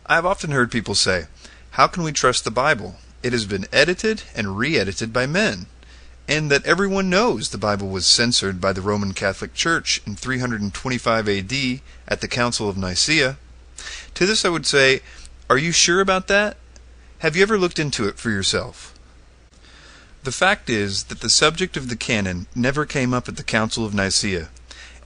I have often heard people say, "How can we trust the Bible? It has been edited and re-edited by men," and that everyone knows the Bible was censored by the Roman Catholic Church in 325 AD at the Council of Nicea. To this I would say, are you sure about that? Have you ever looked into it for yourself? The fact is that the subject of the canon never came up at the Council of Nicea,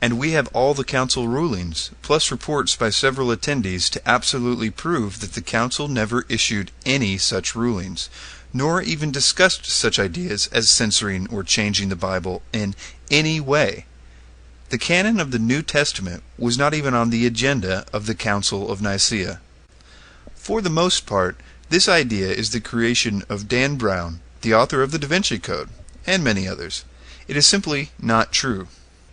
and we have all the council rulings, plus reports by several attendees to absolutely prove that the council never issued any such rulings, nor even discussed such ideas as censoring or changing the Bible in any way. The canon of the New Testament was not even on the agenda of the Council of Nicea. For the most part, this idea is the creation of Dan Brown, the author of the Da Vinci Code, and many others. It is simply not true.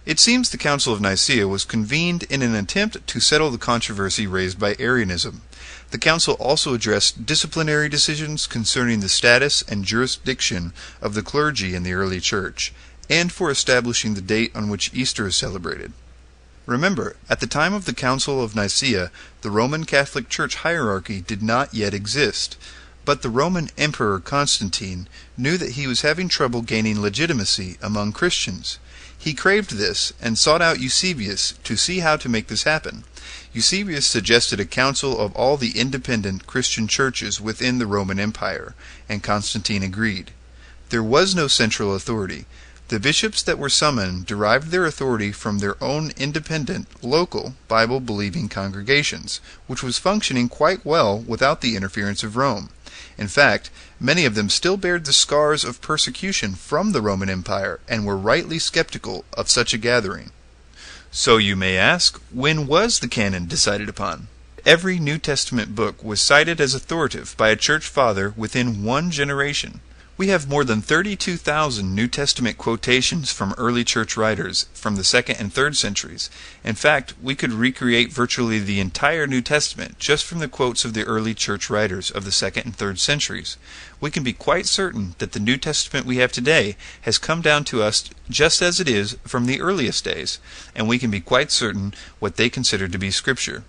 It seems the Council of Nicea was convened in an attempt to settle the controversy raised by Arianism. The council also addressed disciplinary decisions concerning the status and jurisdiction of the clergy in the early church, and for establishing the date on which Easter is celebrated. Remember, at the time of the Council of Nicea, the Roman Catholic Church hierarchy did not yet exist, but the Roman Emperor Constantine knew that he was having trouble gaining legitimacy among Christians. He craved this, and sought out Eusebius to see how to make this happen. Eusebius suggested a council of all the independent Christian churches within the Roman Empire, and Constantine agreed. There was no central authority. The bishops that were summoned derived their authority from their own independent, local, Bible-believing congregations, which was functioning quite well without the interference of Rome. In fact, many of them still bared the scars of persecution from the Roman Empire, and were rightly skeptical of such a gathering. So you may ask, when was the canon decided upon? Every New Testament book was cited as authoritative by a church father within one generation. We have more than 32,000 New Testament quotations from early church writers from the 2nd and 3rd centuries. In fact, we could recreate virtually the entire New Testament just from the quotes of the early church writers of the 2nd and 3rd centuries. We can be quite certain that the New Testament we have today has come down to us just as it is from the earliest days, and we can be quite certain what they considered to be Scripture.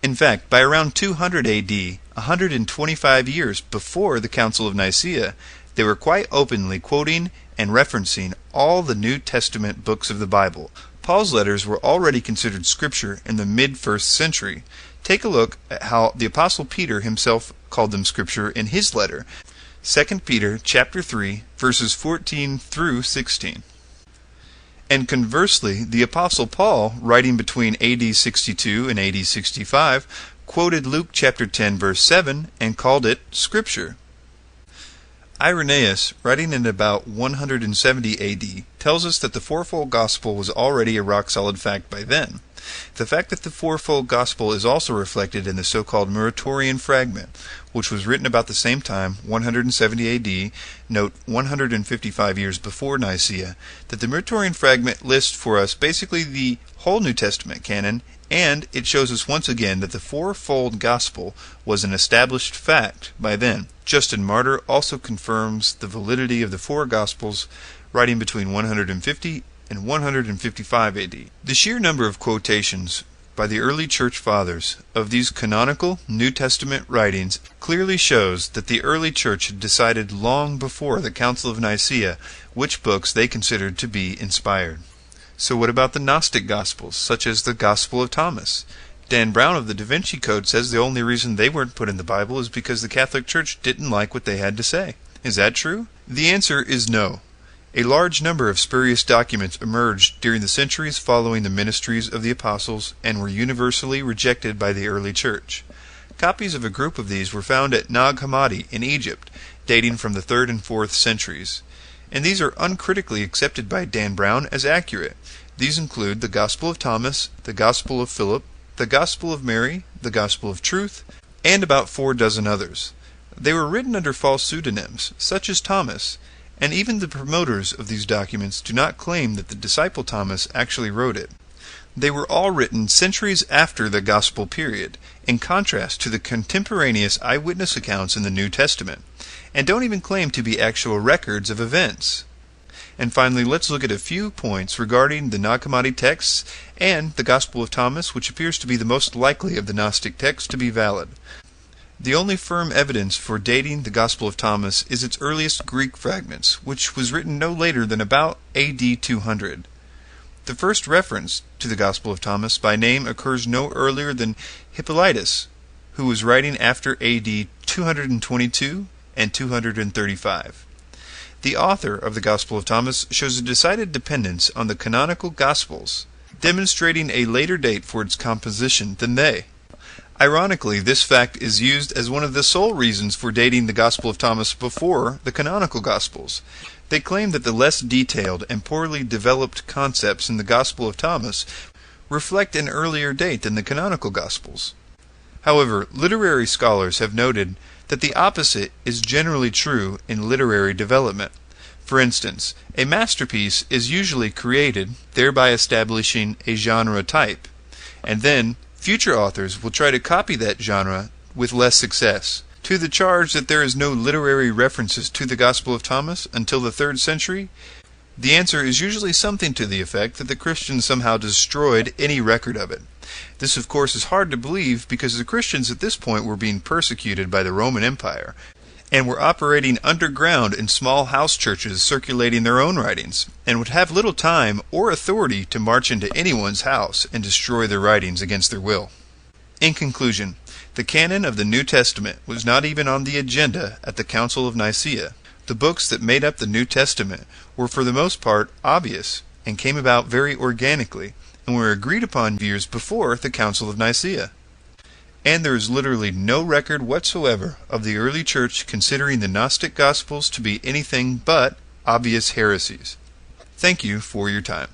In fact, by around 200 AD, 125 years before the Council of Nicaea, they were quite openly quoting and referencing all the New Testament books of the Bible. Paul's letters were already considered Scripture in the mid-1st century. Take a look at how the Apostle Peter himself called them Scripture in his letter, 2 Peter chapter 3, verses 14 through 16. And conversely, the Apostle Paul, writing between AD 62 and AD 65, quoted Luke chapter 10, verse 7, and called it Scripture. Irenaeus, writing in about 170 AD, tells us that the fourfold gospel was already a rock-solid fact by then. The fact that the fourfold gospel is also reflected in the so-called Muratorian fragment, which was written about the same time, 170 AD, note 155 years before Nicaea, that the Muratorian fragment lists for us basically the whole New Testament canon, and it shows us once again that the fourfold gospel was an established fact by then. Justin Martyr also confirms the validity of the four Gospels, writing between 150 and 155 AD. The sheer number of quotations by the early church fathers of these canonical New Testament writings clearly shows that the early church had decided long before the Council of Nicaea which books they considered to be inspired. So what about the Gnostic Gospels, such as the Gospel of Thomas? Dan Brown of the Da Vinci Code says the only reason they weren't put in the Bible is because the Catholic Church didn't like what they had to say. Is that true? The answer is no. A large number of spurious documents emerged during the centuries following the ministries of the apostles and were universally rejected by the early church. Copies of a group of these were found at Nag Hammadi in Egypt, dating from the 3rd and 4th centuries. And these are uncritically accepted by Dan Brown as accurate. These include the Gospel of Thomas, the Gospel of Philip, the Gospel of Mary, the Gospel of Truth, and about 4 dozen others. They were written under false pseudonyms, such as Thomas, and even the promoters of these documents do not claim that the disciple Thomas actually wrote it. They were all written centuries after the Gospel period, in contrast to the contemporaneous eyewitness accounts in the New Testament, and don't even claim to be actual records of events. And finally, let's look at a few points regarding the Nag Hammadi texts and the Gospel of Thomas, which appears to be the most likely of the Gnostic texts to be valid. The only firm evidence for dating the Gospel of Thomas is its earliest Greek fragments, which was written no later than about AD 200. The first reference to the Gospel of Thomas by name occurs no earlier than Hippolytus, who was writing after AD 222 and 235. The author of the Gospel of Thomas shows a decided dependence on the canonical Gospels, demonstrating a later date for its composition than they. Ironically, this fact is used as one of the sole reasons for dating the Gospel of Thomas before the canonical Gospels. They claim that the less detailed and poorly developed concepts in the Gospel of Thomas reflect an earlier date than the canonical Gospels. However, literary scholars have noted that the opposite is generally true in literary development. For instance, a masterpiece is usually created, thereby establishing a genre type, and then future authors will try to copy that genre with less success. To the charge that there is no literary references to the Gospel of Thomas until the 3rd century, the answer is usually something to the effect that the Christians somehow destroyed any record of it. This, of course, is hard to believe because the Christians at this point were being persecuted by the Roman Empire and were operating underground in small house churches circulating their own writings, and would have little time or authority to march into anyone's house and destroy their writings against their will. In conclusion, the canon of the New Testament was not even on the agenda at the Council of Nicaea. The books that made up the New Testament were for the most part obvious and came about very organically, and were agreed upon years before the Council of Nicaea. And there is literally no record whatsoever of the early church considering the Gnostic Gospels to be anything but obvious heresies. Thank you for your time.